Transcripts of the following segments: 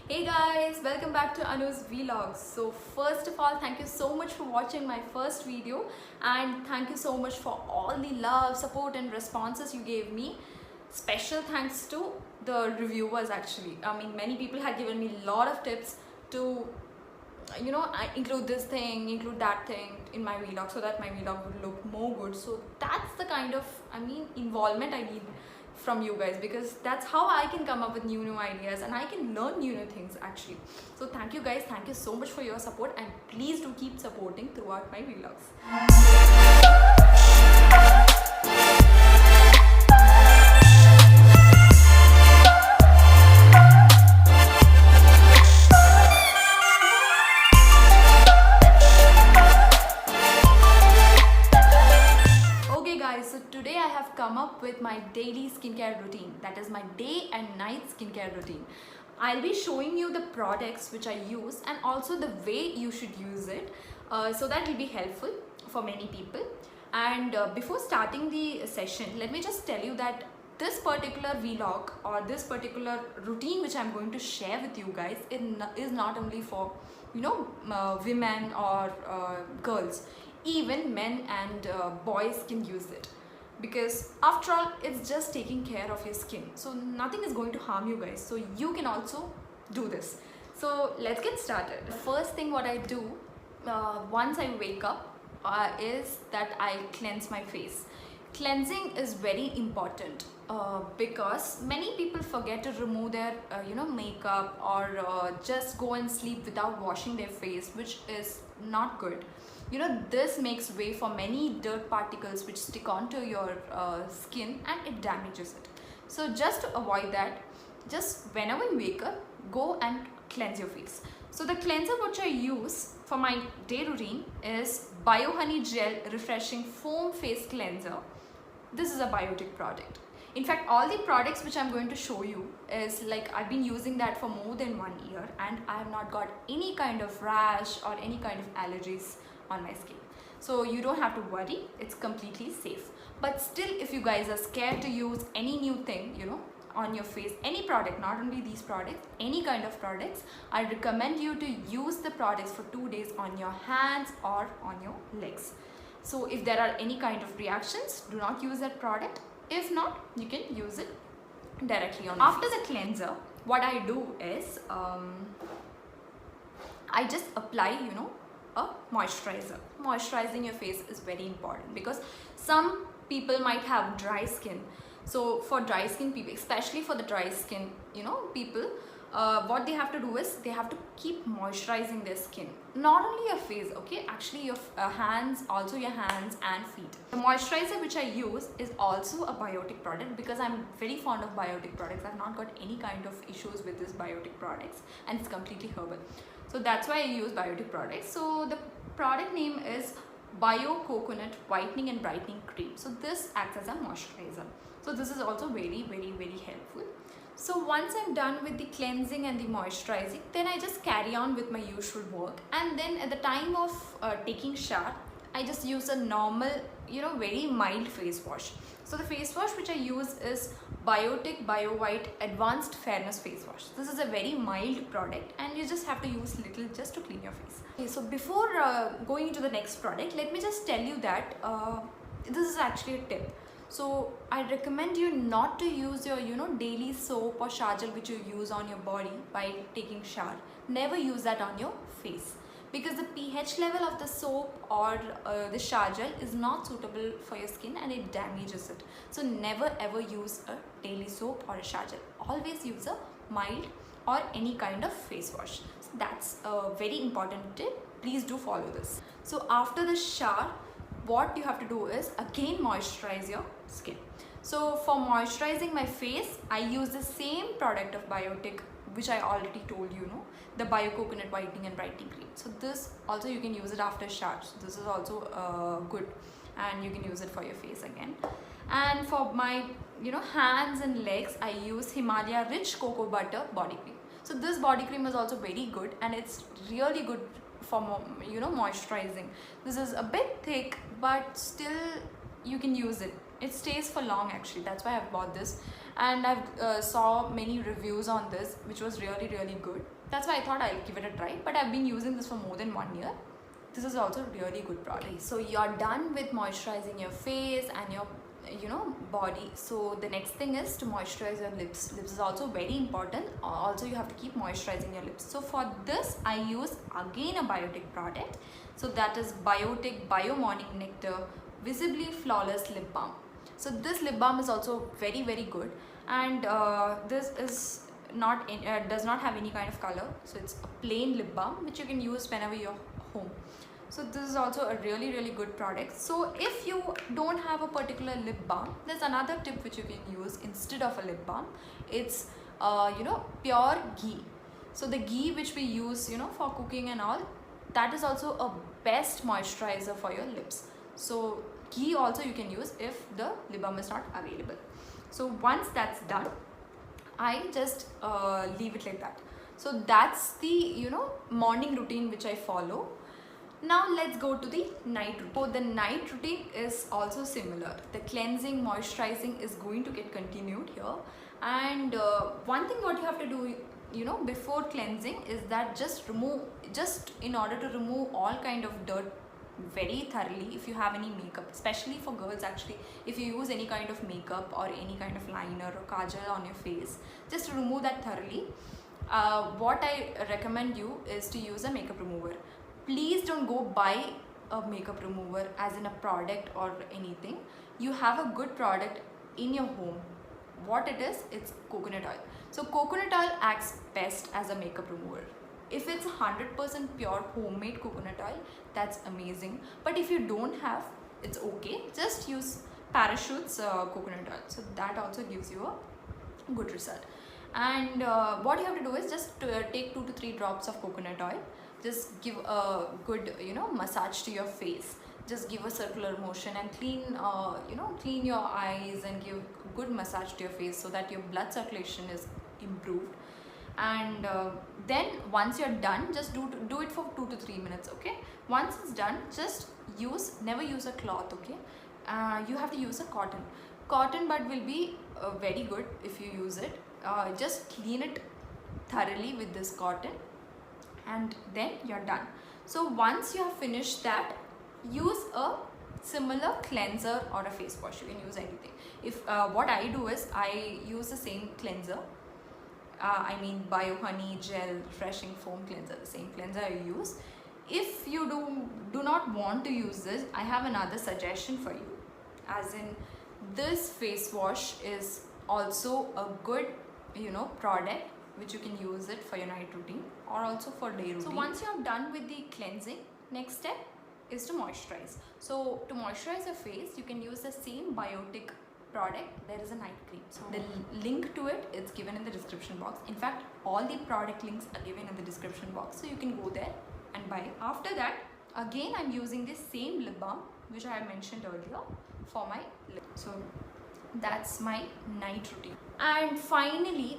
Hey guys, welcome back to Anu's Vlogs. So first of all, thank you so much for watching my first video and thank you so much for all the love, support and responses you gave me. Special thanks to the reviewers actually. I mean, many people had given me a lot of tips to I include this thing, include that thing in my vlog so that my vlog would look more good. So that's the kind of involvement I need from you guys, because that's how I can come up with new ideas and I can learn new things actually. So thank you guys, thank you so much for your support, and please do keep supporting throughout my vlogs. Okay guys, so today I have come up with my daily skincare routine, that is my day and night skincare routine. I'll be showing you the products which I use and also the way you should use it, so that will be helpful for many people. And before starting the session, let me just tell you that this particular vlog or this particular routine which I'm going to share with you guys is not only for women or girls. Even men and boys can use it, because after all it's just taking care of your skin, so nothing is going to harm you guys, so you can also do this. So let's get started. The first thing what I do once I wake up is that I cleanse my face. Cleansing is very important because many people forget to remove their makeup or just go and sleep without washing their face, which is not good. This makes way for many dirt particles which stick onto your skin and it damages it. So just to avoid that, just whenever you wake up, go and cleanse your face. So the cleanser which I use for my day routine is BioHoney Gel Refreshing Foam Face Cleanser. This is a biotic product. In fact, all the products which I'm going to show you is like I've been using that for more than 1 year and I have not got any kind of rash or any kind of allergies on my skin. So you don't have to worry, it's completely safe. But still, if you guys are scared to use any new thing, on your face, any product, not only these products, any kind of products, I recommend you to use the products for 2 days on your hands or on your legs. So if there are any kind of reactions, do not use that product. If not, you can use it directly on your face. After the cleanser, what I do is I just apply a moisturizer. Moisturizing your face is very important because some people might have dry skin. So for dry skin people, especially for the dry skin people, what they have to do is they have to keep moisturizing their skin, not only your face, okay, actually your hands, also your hands and feet. The moisturizer which I use is also a biotic product because I'm very fond of biotic products. I've not got any kind of issues with this biotic products and it's completely herbal. So that's why I use biotic products. So the product name is Bio Coconut Whitening and Brightening Cream. So this acts as a moisturizer. So this is also very, very, very helpful. So once I'm done with the cleansing and the moisturizing, then I just carry on with my usual work. And then at the time of taking shower, I just use a normal, very mild face wash. So the face wash which I use is Biotic Bio White Advanced Fairness Face Wash. This is a very mild product and you just have to use little just to clean your face. Okay, so before going into the next product, let me just tell you that this is actually a tip. So I recommend you not to use your daily soap or shower gel which you use on your body by taking shower. Never use that on your face, because the pH level of the soap or the shower gel is not suitable for your skin and it damages it. So never ever use a daily soap or a shower gel. Always use a mild or any kind of face wash. So that's a very important tip. Please do follow this. So after the shower, what you have to do is again moisturize your skin. So for moisturizing my face, I use the same product of Biotic which I already told you, the Bio Coconut Whitening and Brightening Cream. So this also you can use it after shower. So this is also good and you can use it for your face again. And for my hands and legs, I use Himalaya Rich Cocoa Butter Body Cream. So this body cream is also very good and it's really good for moisturizing. This is a bit thick but still you can use it. It stays for long actually, that's why I've bought this. and I've saw many reviews on this which was really good. That's why I thought I'll give it a try, but I've been using this for more than 1 year. This is also a really good product. So you're done with moisturizing your face and your body. So the next thing is to moisturize your lips. Lips is also very important. Also you have to keep moisturizing your lips. So for this I use again a Biotic product. So that is Biotic Bio Morning Nectar Visibly Flawless Lip Balm. So this lip balm is also very good, and this is not does not have any kind of color. So it's a plain lip balm which you can use whenever you're home. So this is also a really good product. So if you don't have a particular lip balm, there's another tip which you can use instead of a lip balm. It's pure ghee. So the ghee which we use for cooking and all, that is also a best moisturizer for your lips. So ghee also you can use if the lip balm is not available. So once that's done, I just leave it like that. So that's the morning routine which I follow. Now let's go to the night routine. So the night routine is also similar. The cleansing, moisturizing is going to get continued here. And one thing what you have to do before cleansing is that just in order to remove all kind of dirt very thoroughly. If you have any makeup, especially for girls actually, if you use any kind of makeup or any kind of liner or kajal on your face, just to remove that thoroughly, what I recommend you is to use a makeup remover. Please don't go buy a makeup remover as in a product or anything. You have a good product in your home. What it is, it's coconut oil. So coconut oil acts best as a makeup remover. If it's 100% pure homemade coconut oil, that's amazing. But if you don't have, it's okay. Just use Parachutes coconut oil. So that also gives you a good result. And what you have to do is just take 2 to 3 drops of coconut oil. Just give a good massage to your face. Just give a circular motion and clean clean your eyes and give good massage to your face so that your blood circulation is improved. And then once you're done, just do it for 2 to 3 minutes. Okay, once it's done, just never use a cloth. Okay, you have to use a cotton bud will be very good if you use it. Just clean it thoroughly with this cotton, and then you're done. So once you have finished that, use a similar cleanser or a face wash. You can use anything. If what I do is I use the same cleanser, I mean Bio Honey Gel Refreshing Foam Cleanser, the same cleanser I use. If you do not want to use this, I have another suggestion for you, as in this face wash is also a good product which you can use it for your night routine or also for day routine. So once you are done with the cleansing, next step is to moisturize. So to moisturize your face, you can use the same Biotic product. There is a night cream. So the link to it is given in the description box. In fact, all the product links are given in the description box, so you can go there and buy it. After that, again I'm using this same lip balm which I mentioned earlier for my lip. So that's my night routine. And finally,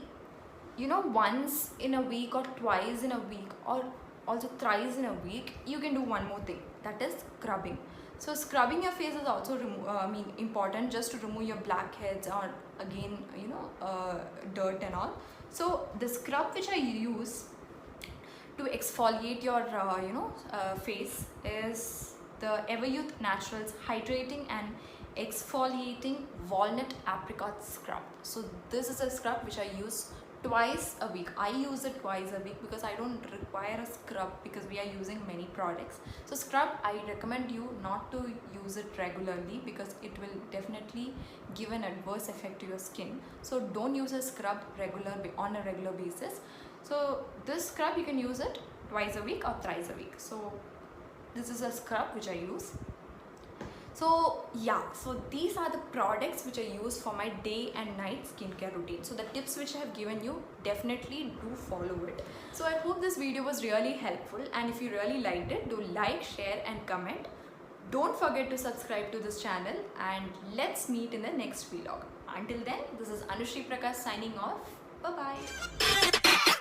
once in a week or twice in a week or also thrice in a week, you can do one more thing, that is scrubbing. So scrubbing your face is also important, just to remove your blackheads or again dirt and all. So the scrub which I use to exfoliate your face is the Everyuth Naturals Hydrating and Exfoliating Walnut Apricot Scrub. So this is a scrub which I use twice a week. I use it twice a week because I don't require a scrub because we are using many products. So scrub, I recommend you not to use it regularly because it will definitely give an adverse effect to your skin. So don't use a scrub on a regular basis. So this scrub, you can use it twice a week or thrice a week. So this is a scrub which I use. So yeah, so these are the products which I use for my day and night skincare routine. So the tips which I have given you, definitely do follow it. So I hope this video was really helpful, and if you really liked it, do like, share and comment. Don't forget to subscribe to this channel, and let's meet in the next vlog. Until then, this is Anushri Prakash signing off. Bye bye.